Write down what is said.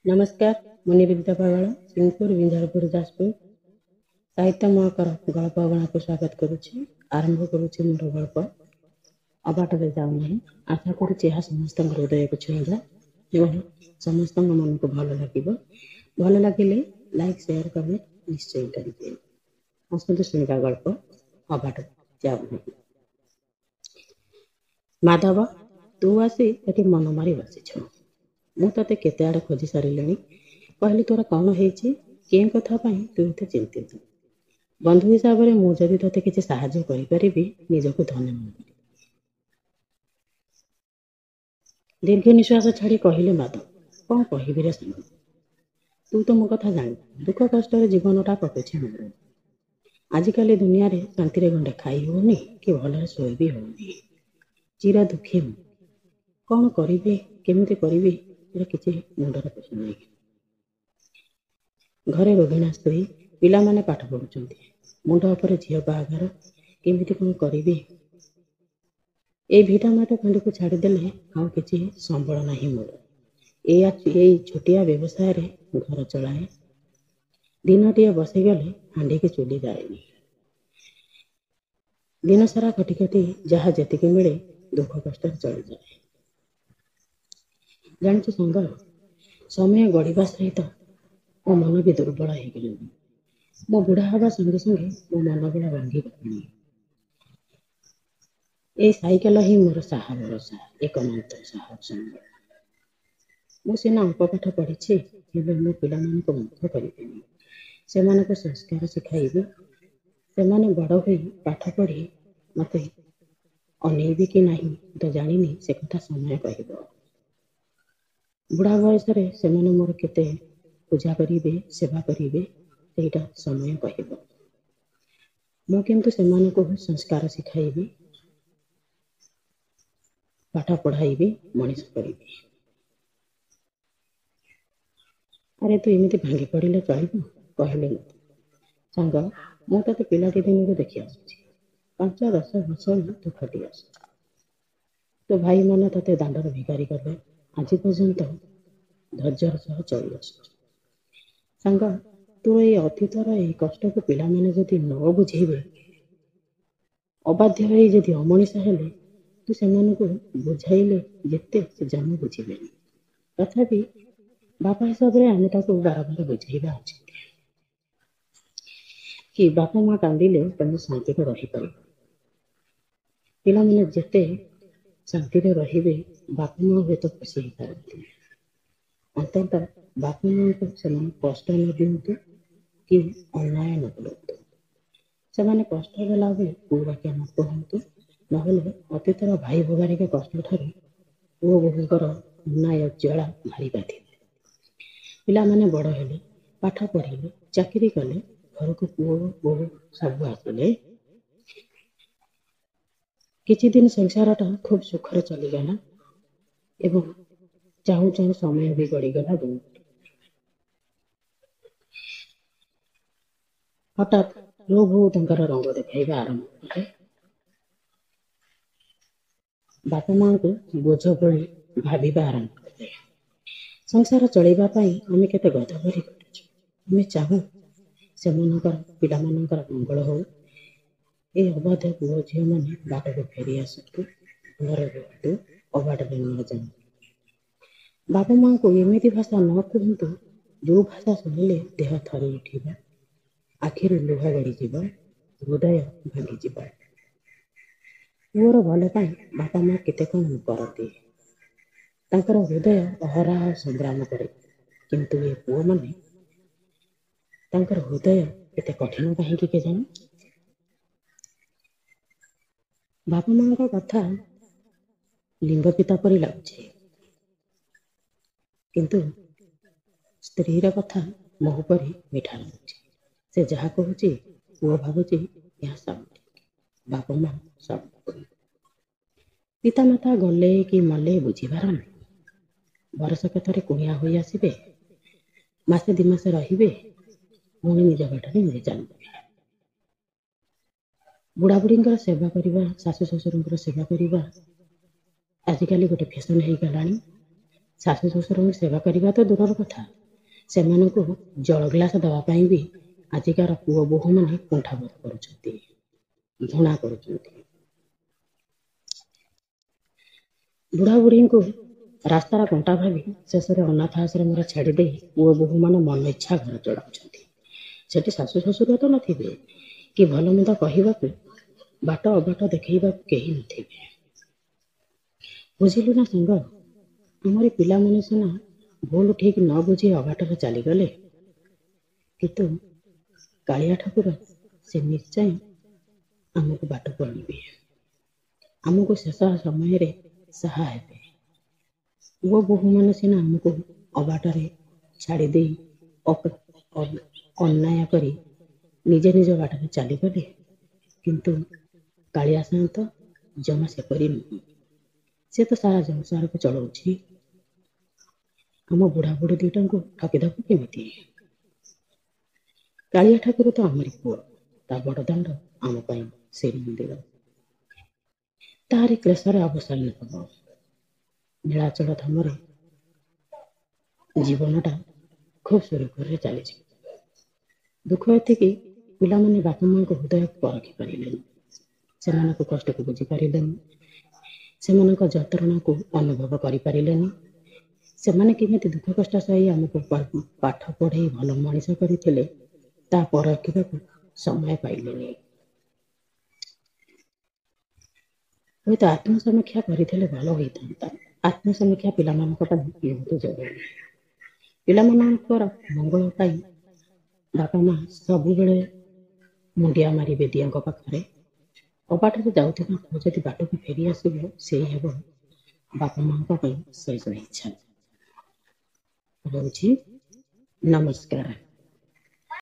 नमस्कार, ମୁଁ ନିବେଦିତା ପାଗଳ ସିଂହପୁର ବିଞ୍ଝାରପୁର ଯାଜପୁର ସାହିତ୍ୟ ମହାକର ଗଳ୍ପ ଅଗଣାକୁ ସ୍ୱାଗତ କରୁଛି। ଆରମ୍ଭ କରୁଛି ମୋର ଗଳ୍ପ ଅବାଟରେ ଯାଉନାହିଁ। ଆଶା କରୁଛି ଏହା ସମସ୍ତଙ୍କ ହୃଦୟକୁ ଛୁଇଁବ ଏବଂ ସମସ୍ତଙ୍କ ମନକୁ ଭଲ ଲାଗିବ। ଭଲ ଲାଗିଲେ ଲାଇକ୍ ସେୟାର କମେଣ୍ଟ ନିଶ୍ଚୟ କରିବେ। ଆସନ୍ତୁ ଶୁଣିବା ଗଳ୍ପ ଅବାଟରେ ଯାଉନାହିଁ। ମାଧବ, ତୁ ଆସି ଏଠି ମନ ମାରି ବସିଛୁ। ମୁଁ ତତେ କେତେ ଆଡ଼େ ଖୋଜି ସାରିଲିଣି। କହିଲି ତୋର କ'ଣ ହେଇଛି? କେଉଁ କଥା ପାଇଁ ତୁ ଏତେ ଚିନ୍ତିତ? ବନ୍ଧୁ ହିସାବରେ ମୁଁ ଯଦି ତତେ କିଛି ସାହାଯ୍ୟ କରିପାରିବି ନିଜକୁ ଧନ୍ୟ ମନେ କରିବି। ଦୀର୍ଘ ନିଶ୍ୱାସ ଛାଡ଼ି କହିଲେ ମାଧବ। କ'ଣ କହିବି ରେ ସାଙ୍ଗ? ତୁ ତ ମୋ କଥା ଜାଣିବୁ। ଦୁଃଖ କଷ୍ଟରେ ଜୀବନଟା କଟୁଛି ମୋର। ଆଜିକାଲି ଦୁନିଆରେ ଶାନ୍ତିରେ ଗଣ୍ଡେ ଖାଇ ହେଉନି କି ଭଲରେ ଶୋଇ ବି ହେଉନି। ଚିର ଦୁଃଖୀ ମୁଁ। କ'ଣ କରିବି, କେମିତି କରିବି କିଛି ମୁଣ୍ଡରେ ପଶୁନାହିଁ। ଘରେ ରୋଗିଣା ସ୍ତ୍ରୀ, ପିଲାମାନେ ପାଠ ପଢ଼ୁଛନ୍ତି। ମୁଣ୍ଡ ଉପରେ ଝିଅ ବାହାଘର, କେମିତି କ'ଣ କରିବି? ଏଇ ଭିଟାମାଟ ଖଣ୍ଡକୁ ଛାଡ଼ିଦେଲେ ଆଉ କିଛି ସମ୍ବଳ ନାହିଁ ମୋର। ଏଇ ଛୋଟିଆ ବ୍ୟବସାୟରେ ଘର ଚଳାଏ। ଦିନଟିଏ ବସିଗଲେ ହାଣ୍ଡିକି ଚୁଲି ଯାଏନି। ଦିନସାରା ଖଟି ଖଟି ଯାହା ଯେତିକି ମିଳେ ଦୁଃଖ କଷ୍ଟରେ ଚଳିଯାଏ। ଜାଣିଛୁ ସାଙ୍ଗ, ସମୟ ଗଡ଼ିବା ସହିତ ମୋ ମନ ବି ଦୁର୍ବଳ ହେଇଗଲାଣି। ମୋ ବୁଢ଼ା ହେବା ସଙ୍ଗେ ସଙ୍ଗେ ମୋ ମନ ଗୁଡ଼ା ଭାଙ୍ଗିଗଲାଣି। ଏଇ ସାଇକେଲ ହିଁ ମୋର ସାହା ଭରସା, ଏକମାତ୍ର ସାହା ସମ୍ବଳ। ମୁଁ ସିନା ଅଳ୍ପ ପାଠ ପଢ଼ିଛି, ହେଲେ ମୋ ପିଲାମାନଙ୍କୁ ମୁଗ୍ଧ କରିବିନି। ସେମାନଙ୍କୁ ସଂସ୍କାର ଶିଖାଇବି। ସେମାନେ ବଡ଼ ହୋଇ ପାଠ ପଢ଼ି ମୋତେ ଅନେଇବି କି ନାହିଁ ତ ଜାଣିନି, ସେ କଥା ସମୟ କହିବ। ବୁଢ଼ା ବୟସରେ ସେମାନେ ମୋର କେତେ ପୂଜା କରିବେ, ସେବା କରିବେ, ସେଇଟା ସମୟ କହିବ। ମୁଁ କିନ୍ତୁ ସେମାନଙ୍କୁ ସଂସ୍କାର ଶିଖାଇବି, ପାଠ ପଢ଼ାଇବି, ମଣିଷ କରିବି। ଆରେ ତୁ ଏମିତି ଭାଙ୍ଗି ପଡ଼ିଲେ ଚଳିବ? କହିଲେ ମୋତେ। ସାଙ୍ଗ, ମୁଁ ତତେ ପିଲାଟି ଦିନରୁ ଦେଖି ଆସୁଛି। 5-10 ବର୍ଷ ତୁ ଖଟି ଆସୁଛୁ। ତୋ ଭାଇମାନେ ତତେ ଦାଣ୍ଡର ଭିକାରୀ କଲେ, ଆଜି ପର୍ଯ୍ୟନ୍ତ ଧୈର୍ଯ୍ୟର ସହ ଚଳି ଆସୁଛୁ। ସାଙ୍ଗ, ତୋ ଏଇ ଅତୀତର ଏଇ କଷ୍ଟକୁ ପିଲାମାନେ ଯଦି ନ ବୁଝେଇବେ, ଅବାଧ୍ୟ ହୋଇ ଯଦି ଅମଣିଷ ହେଲେ, ତୁ ସେମାନଙ୍କୁ ବୁଝାଇଲେ ଯେତେ ସେ ଜମା ବୁଝିବେନି। ତଥାପି ବାପା ହିସାବରେ ଆମେ ତାକୁ ବାରବାର ବୁଝେଇବା ଉଚିତ କି ବାପା ମା କାନ୍ଦିଲେ ତମେ ଶାନ୍ତିରେ ରହିପାରିବ। ପିଲାମାନେ ଯେତେ ଶାନ୍ତିରେ ରହିବେ, ବାପା ମା ହୁଏତ ଖୁସି ହେଇପାରନ୍ତି। ଅନ୍ତତଃ ବାପା ମାଙ୍କୁ ସେମାନେ କଷ୍ଟ ନ ଦିଅନ୍ତୁ କି ଅନ୍ୟାୟ ନ କରନ୍ତୁ। ସେମାନେ କଷ୍ଟ ଦେଲାବେଳେ ପୁଅ ବାକ୍ୟ ନ କୁହନ୍ତୁ, ନହେଲେ ଅତୀତର ଭାଇ ଭଗାରୀଙ୍କ କଷ୍ଟ ଠାରୁ ପୁଅ ବୋହୂଙ୍କର ଅନ୍ୟାୟ ଜ୍ୱାଳା ଭାରି ବାଧିବ। ପିଲାମାନେ ବଡ଼ ହେଲେ, ପାଠ ପଢ଼ିଲେ, ଚାକିରି କଲେ, ଘରକୁ ପୁଅ ବୋହୂ ସବୁ ଆସିଲେ, କିଛି ଦିନ ସଂସାରଟା ଖୁବ୍ ସୁଖରେ ଚାଲିଗଲା ଏବଂ ଚାହୁଁ ଚାହୁଁ ସମୟ ବି ଗଡ଼ିଗଲା। ହଠାତ୍ ପୁଅ ବୋହୂ ତାଙ୍କର ରଙ୍ଗ ଦେଖାଇବା ଆରମ୍ଭ କଲେ। ବାପା ମାଙ୍କୁ ବୋଝ ଭଳି ଭାବିବା ଆରମ୍ଭ କଲେ। ସଂସାର ଚଳିବା ପାଇଁ ଆମେ କେତେ ଗଧ ଭରି କରିଛୁ। ଆମେ ଚାହୁଁ ସେମାନଙ୍କର ପିଲାମାନଙ୍କର ମଙ୍ଗଳ ହଉ। ଏ ଅବାଧ୍ୟ ପୁଅ ଝିଅମାନେ ବାଟକୁ ଫେରି ଆସନ୍ତୁ, ଘରେ ରୁହନ୍ତୁ, ଅବାଟରେ ନ ଯାଆନ୍ତୁ। ବାପା ମାଙ୍କୁ ଏମିତି ଭାଷା ନ କୁହନ୍ତୁ ଯେଉଁ ଭାଷା ଶୁଣିଲେ ଦେହ ଥରି ଉଠିବ, ଆଖିରୁ ଲୁହ ଗଡ଼ିଯିବ, ହୃଦୟ ଭାଙ୍ଗିଯିବ। ପୁଅର ଭଲ ପାଇଁ ବାପା ମା କେତେ କ'ଣ କରନ୍ତି। ତାଙ୍କର ହୃଦୟ ଅହରହ ସଂଗ୍ରାମ କରେ। କିନ୍ତୁ ଏ ପୁଅମାନେ, ତାଙ୍କର ହୃଦୟ ଏତେ କଠିନ କାହିଁକି କେଜାଣି? ବାପା ମାଙ୍କ କଥା ଲିଙ୍ଗ ପିତା ପରି ଲାଗୁଛି, କିନ୍ତୁ ସ୍ତ୍ରୀର କଥା ମହୁ ପରି ମିଠା ଲାଗୁଛି। ସେ ଯାହା କହୁଛି ପୁଅ ଭାବୁଛି ଏହା ସବୁ ଠିକ। ବାପା ମା ସବୁ ଭୁଲ। ପିତାମାତା ଗଲେ କି ମଲେ ବୁଝିବାର ନାହିଁ। ବର୍ଷକ ଥରେ କୁଣିଆ ହୋଇ ଆସିବେ, ମାସେ 2 ମାସ ରହିବେ, ପୁଣି ନିଜ ବାଟରେ ନିଜେ ଚାଲିଯିବେ। ବୁଢ଼ାବୁଢ଼ୀଙ୍କର ସେବା କରିବା, ଶାଶୁ ଶ୍ୱଶୁରଙ୍କର ସେବା କରିବା ଆଜିକାଲି ଗୋଟେ ଫ୍ୟାସନ୍ ହେଇଗଲାଣି। ଶାଶୁ ଶ୍ୱଶୁରଙ୍କୁ ସେବା କରିବା ତ ଦୂରର କଥା, ସେମାନଙ୍କୁ ଜଳ ଗ୍ଲାସ ଦେବା ପାଇଁ ବି ଆଜିକାର ପୁଅ ବୋହୂମାନେ କୁଣ୍ଠାବୋଧ କରୁଛନ୍ତି, ଘୃଣା କରୁଛନ୍ତି। ବୁଢ଼ାବୁଢ଼ୀଙ୍କୁ ରାସ୍ତାର କଣ୍ଟା ଭାବି ଶେଷରେ ଅନାଥ ଆଶ୍ରମରେ ଛାଡ଼ିଦେଇ ପୁଅ ବୋହୂମାନେ ମନ ଇଚ୍ଛା ଘର ଚଳାଉଛନ୍ତି। ସେଠି ଶାଶୁ ଶ୍ୱଶୁର ତ ନଥିବେ, କି ଭଲ ମନ୍ଦ କହିବାକୁ, ବାଟ ଅବାଟ ଦେଖେଇବାକୁ କେହି ନଥିବେ। ବୁଝିଲୁ ନା ସାଙ୍ଗ, ଆମରି ପିଲାମାନେ ସିନା ଭୁଲ ଠିକ୍ ନ ବୁଝି ଅବାଟରେ ଚାଲିଗଲେ, କିନ୍ତୁ କାଳିଆ ଠାକୁର ସେ ନିଶ୍ଚୟ ଆମକୁ ବାଟକୁ ଆଣିବେ, ଆମକୁ ଶେଷ ସମୟରେ ସାହା ହେବେ। ପୁଅ ବୋହୂମାନେ ସିନା ଆମକୁ ଅବାଟରେ ଛାଡ଼ିଦେଇ ଅନ୍ୟାୟ କରି ନିଜ ନିଜ ବାଟରେ ଚାଲିଗଲେ, କିନ୍ତୁ କାଳିଆ ସାଆନ୍ତ ଜମା ସେପରି ନୁହେଁ। ସେ ତ ସାରା ସଂସାରକୁ ଚଳାଉଛି, ଆମ ବୁଢ଼ାବୁଢ଼ୀ ଦୁଇଟାଙ୍କୁ ଠକିଦବ କେମିତି? କାଳିଆ ଠାକୁର ତ ଆମରି ପୁଅ, ତା ବଡ଼ଦାଣ୍ଡ ଆମ ପାଇଁ ଶ୍ରୀମନ୍ଦିର, ତାହାରି କ୍ଲେଶରେ ଅବସାନ ହେବ। ନୀଳାଚଳ ଧାମରେ ଜୀବନଟା ଖୁବ୍ ସୁରୁଖୁରୁରେ ଚାଲିଯିବ। ଦୁଃଖ ଏତିକି, ପିଲାମାନେ ବାପା ମାଆଙ୍କ ହୃଦୟକୁ ପରଖି ପାରିଲେନି, ସେମାନଙ୍କ କଷ୍ଟକୁ ବୁଝିପାରିଲେନି, ସେମାନଙ୍କ ଯନ୍ତ୍ରଣାକୁ ଅନୁଭବ କରିପାରିଲେନି। ସେମାନେ କେମିତି ଦୁଃଖ କଷ୍ଟ ସହି ଆମକୁ ପାଠ ପଢ଼େଇ ଭଲ ମଣିଷ କରିଥିଲେ, ତା ପରଖିବାକୁ ସମୟ ପାଇଲେନି। ହୁଏତ ଆତ୍ମସମୀକ୍ଷା କରିଥିଲେ ଭଲ ହୋଇଥାନ୍ତା। ଆତ୍ମସମୀକ୍ଷା ପିଲାମାନଙ୍କ ପାଇଁ ବହୁତ ଜରୁରୀ। ପିଲାମାନଙ୍କର ମଙ୍ଗଳ ପାଇଁ ବାପା ମା ସବୁବେଳେ ମୁଣ୍ଡିଆ ମାରିବେ ଦିଅଙ୍କ ପାଖରେ। ଅବାଟରେ ଯାଉଥିବା ପୁଅ ଯଦି ବାଟକୁ ଫେରି ଆସିବ, ସେଇ ହେବ ବାପା ମାଙ୍କ ପାଇଁ ଶେଷ ଇଚ୍ଛା। ରହୁଛି, ନମସ୍କାର।